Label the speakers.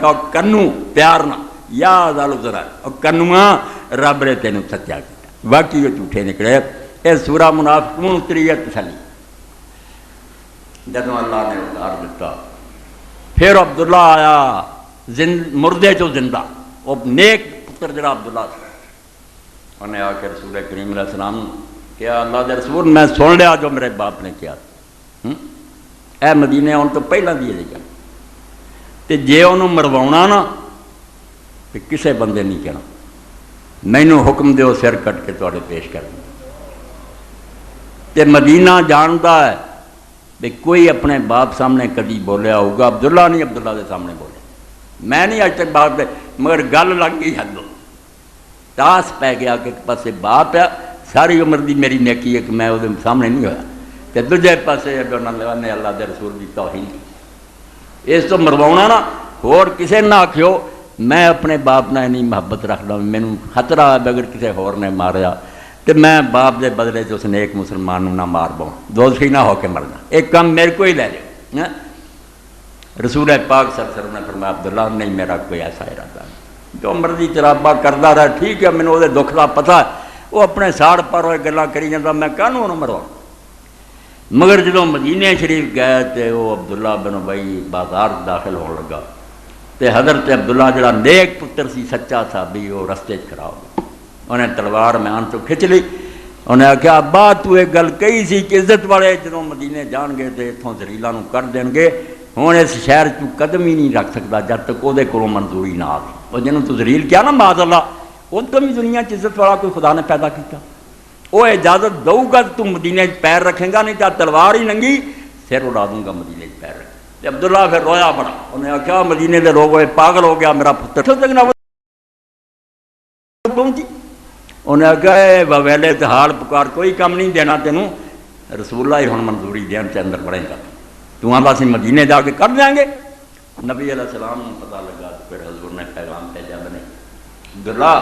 Speaker 1: आख्या कन्नू प्यार ना याद आलो जरा कन्नुआ रब ने तेन सच्चा किया बाकी वो झूठे निकले। यह सूरा मुनाफिकून उतरी है तसली जदों अल्लाह ने उतार दिता। फिर अब्दुल्ला आया मुर्दे चो जिंदा वो नेक पुत्र जरा अब्दुल्ला उन्हें आके रसूल करीम अलैहि सलाम क्या अल्लाह के रसूल मैं सुन लिया जो मेरे बाप ने किया ए मदीने आने तो पहला दी गल तो जे उन्होंने मरवाना ना तो किसी बंदे नहीं कहना मैनू हुक्म दो सिर कट के तुहाडे पेश कर ते मदीना जानता है भी कोई अपने बाप सामने कभी बोलिया होगा अब्दुल्ला नहीं अब्दुल्ला के सामने बोले मैं नहीं अज तक बाप मगर गल लग गई हदों तास पै गया कि एक पासे बाप है सारी उम्र की मेरी नेकी है कि मैं वो सामने नहीं होया तो दूजे पासे उन्होंने अल्लाह के रसूल की तौहीन की इस तो मरवाना ना होर किसी ना आखियो मैं अपने बाप नाल नहीं मुहब्बत रखदा मैनू खतरा है अगर किसी होर ने मारिया तो मैं बाप के बदले च उस नेक मुसलमान ना मार पाऊँ दोषी ना होकर मरना एक काम मेरे को ही ले लो। रसूल पाक सल्लल्लाहु ने फरमाया अब्दुल्ला नहीं मेरा कोई ऐसा इरादा नहीं जो मर्जी चराबा करता रहा ठीक है मैंने वो दुख का पता है वो अपने साड़ पर होए गल्लां करी जाता मैं कहूँ उन्होंने मरवा मगर जो मदीने शरीफ गए तो वो अब्दुल्ला बिन उबई बाजार दाखिल होने लगा तो हज़रत अब्दुल्ला जरा नेक पुत्र सी सच्चा साबी वो रस्ते खड़ा हो गया उन्हें तलवार म्यान तो खिंच ली उन्हें आख्या अब्बा तू एक गल कही सी कि इज्जत वाले जो मदीने जाएंगे तो इतों जरीलों कर देंगे हुण इस शहर तू कदम ही नहीं रख सकता जब तक वो को मंजूरी ना आए और जिन्होंने तू जरील किया ना माज़ अल्लाह उन तो भी दुनिया च इज्जत वाला कोई खुदा ने पैदा किया वो इजाजत दूगा तू मदीने पैर रखेगा नहीं तो तलवार ही नंगी सिर उड़ा दूंगा मदीने पैर रख। अब्दुल्ला फिर रोया बड़ा उन्हें आख्या मदीने के लोग पागल हो गया मेरा पुत्र पहुंची उन्हें आख्या ववेले तो हाल पुकार कोई काम नहीं देना तेनों रसूला ही हम मंजूरी देन के अंदर बढ़ेगा तू आंदा सी मदीने जाके कर देंगे। नबी अलैहि सलाम पता लगा फिर हजूर ने पैगाम भेजा बने अब्दुल्ला